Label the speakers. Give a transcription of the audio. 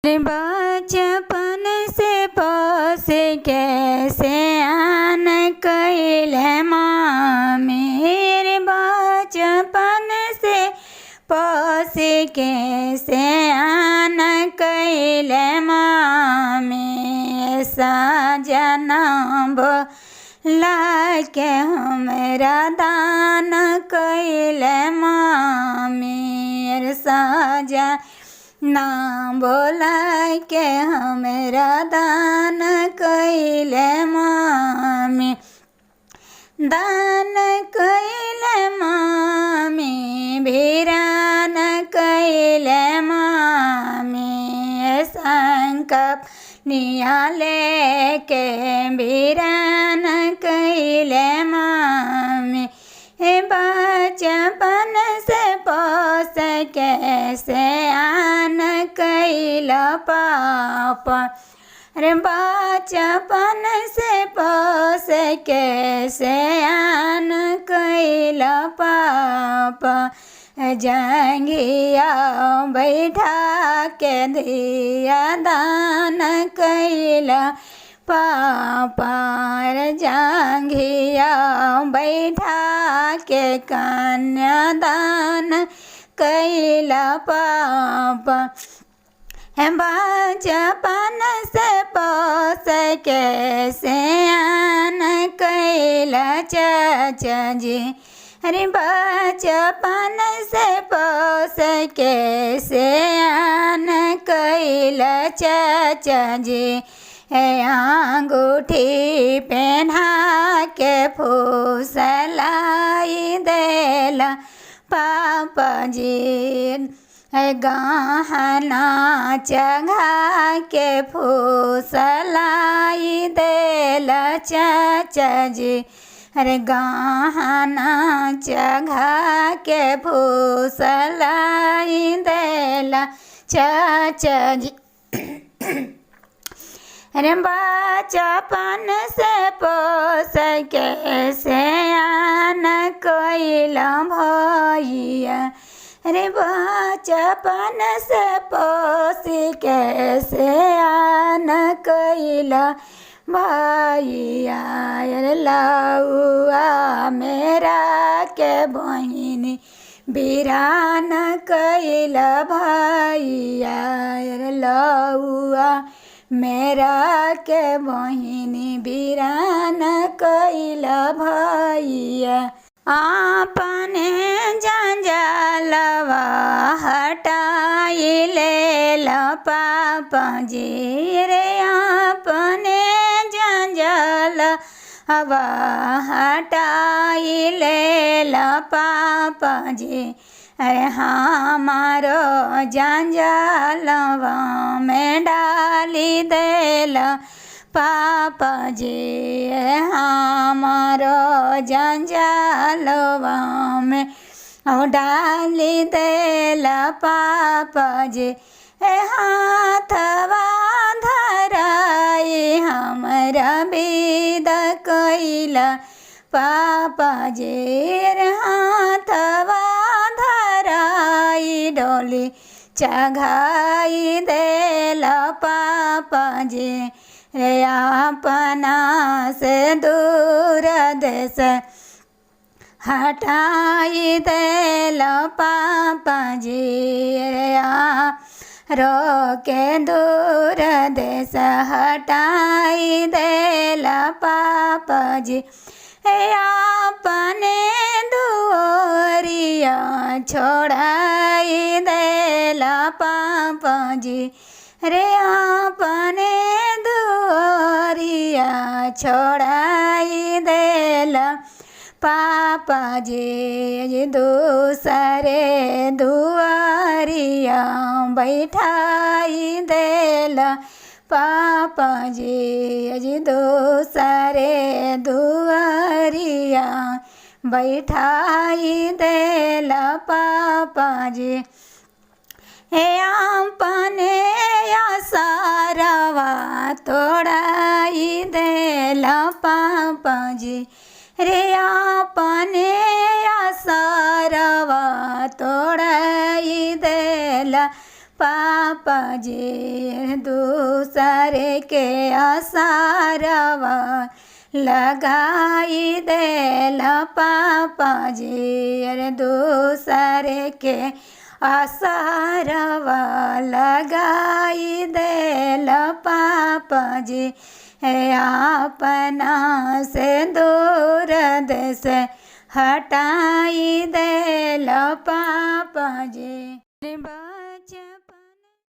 Speaker 1: बचपन से पोस कैसे आन कैले मामी, रे बचपन से पोस कैसे आन कैले मामी। सजना बोला के हमरा दान कैले मामी, सजा ना बोला के हमरा दान कैले मामी। दान कैले मामी, भिरान कैले मामी। संकल्प नियाले के भिरान कैले मामी। बचपन से पोस कैसे आन कैला पापा, रे बचपन से पोस कैसे आन कैला पापा। जंघिया बैठा के दिया दान कैला पापा, जंघिया बैठा के कन्यादान कैला पापा। बचपन से पोस कैसे आन कैला चाचा जी, अरे बचपन से पोस कैसे आन कैला चाचा जी। अंगूठी पहना के फूसलाई देला पापा जी। गहना चढ़ा के फूसलाई देला चाचा जी। अरे गहना चढ़ा के फूसलाई देला चाचा जी। अरे बचपन से पोस कैसे आन कैला भैया, अरे बचपन से पोस कैसे आन कैला भैया। अरे लौआ मेरा के बहिनी वीरान कैला भैया। अरे लौआ मेरा के बहिनी वीरान कैला भैया। अपने जंजालवा हटाई लेला पापा जी, रे अपने जंजालवा हटाई लेला पापा जी। अरे हमारो जंजालवा में डाली देला पापा जी। हमारो जंजालवा में डाली देला पापा जी। हाथवा धराई हमरा विदा कैला पापा जी। हाथवा धराई डोली चढ़ाई देला पापा जी। रे अपना से दूर देश हटाई देला पापा जी। रे रोके दूर देश हटाई देला पापा जी। अपने दुआरिया छोड़ाई देला पापा जी। रे अपने दुआरिया छोड़ाई देला पापा जी। दूसरे दुआरिया बैठाई देला पापा जी। दूसरे दुआरिया बैठाई देला पापा जी। अपने सारवा तोड़ाई देला पापा जी। रे अपने सारवा तोड़ाई देला पापा जी दूसरे के आसारवा लगाई देला पापा जी अरे दूसरे के आसारवा लगाई देला पापा जी अपना से दूर देश हटाई देला पापा जी।